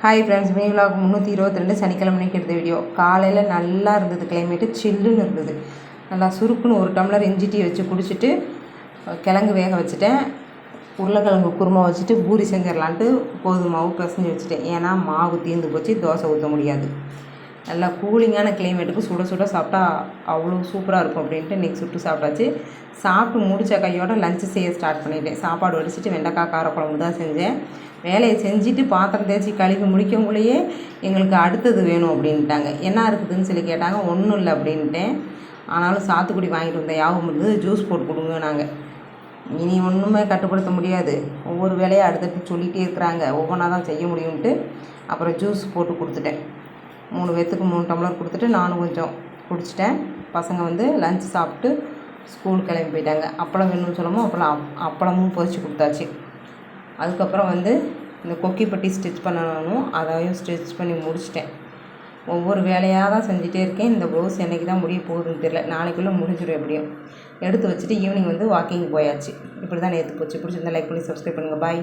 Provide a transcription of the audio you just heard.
Hi friends, mini vlog 322 சனிக்கிழமைக்கு எடுத்த video. காலையில் நல்லா இருந்தது, கிளைமேட்டு சில்லுன்னு இருந்தது. நல்லா சுருக்குன்னு ஒரு டம்ளர் இஞ்சி டீ வச்சு குடிச்சிட்டு கிழங்கு வேக வச்சுட்டேன். உருளைக்கிழங்கு குருமா வச்சுட்டு பூரி செஞ்சிடலான்ட்டு கோதுமை மாவு பிசைஞ்சு வச்சுட்டேன். ஏன்னா மாவு தீர்ந்து போச்சு, தோசை ஊற்ற முடியாது. நல்லா கூலிங்கான கிளைமேட்டுக்கு சுட சுட சாப்பிட்டா அவ்வளோ சூப்பராக இருக்கும் அப்படின்ட்டு இன்றைக்கி சுட்டு சாப்பிட்டாச்சு. சாப்பிட்டு முடித்த கையோட லஞ்சு செய்ய ஸ்டார்ட் பண்ணிட்டேன். சாப்பாடு வடிச்சிட்டு வெண்டைக்காய் காரக்குழம்பு தான் செஞ்சேன். வேலையை செஞ்சுட்டு பாத்திரம் தேய்ச்சி கழுவி முடிக்கவங்களையே எங்களுக்கு அடுத்தது வேணும் அப்படின்ட்டாங்க. என்ன இருக்குதுன்னு சொல்லி கேட்டாங்க. ஒன்றும் இல்லை அப்படின்ட்டேன். ஆனாலும் சாத்துக்குடி வாங்கிட்டு வந்த யாபகம் இருந்தது. ஜூஸ் போட்டு கொடுங்க. நாங்கள் இனி ஒன்றுமே கட்டுப்படுத்த முடியாது, ஒவ்வொரு வேலையை அடுத்தடுத்து சொல்லிகிட்டே இருக்கிறாங்க, ஒவ்வொன்றா தான் செய்ய முடியும்ன்ட்டு அப்புறம் ஜூஸ் போட்டு கொடுத்துட்டேன். 3 பேர்த்துக்கு 3 டம்ளர் கொடுத்துட்டு நானும் கொஞ்சம் குடிச்சிட்டேன். பசங்க லஞ்ச் சாப்பிட்டு ஸ்கூல் கிளம்பி போயிட்டாங்க. அப்பளம் வேணும்னு சொல்லவும் அப்பளமும் பொரிச்சு கொடுத்தாச்சு. அதுக்கப்புறம் இந்த கொக்கிப்பட்டி ஸ்டிச் பண்ணணும், அதையும் ஸ்டிச் பண்ணி முடிச்சிட்டேன். ஒவ்வொரு வேலையாக தான் செஞ்சுட்டே இருக்கேன். இந்த ப்ளவுஸ் என்றைக்கு தான் முடிய போகுதுன்னு தெரியல. நாளைக்குள்ளே முடிஞ்சிடும் எப்படியும். எடுத்து வச்சுட்டு ஈவினிங் வாக்கிங் போயாச்சு. இப்படி தான் நேற்று போச்சு. பிடிச்சிருந்தா லைக் பண்ணி சப்ஸ்கிரைப் பண்ணுங்கள். பாய்.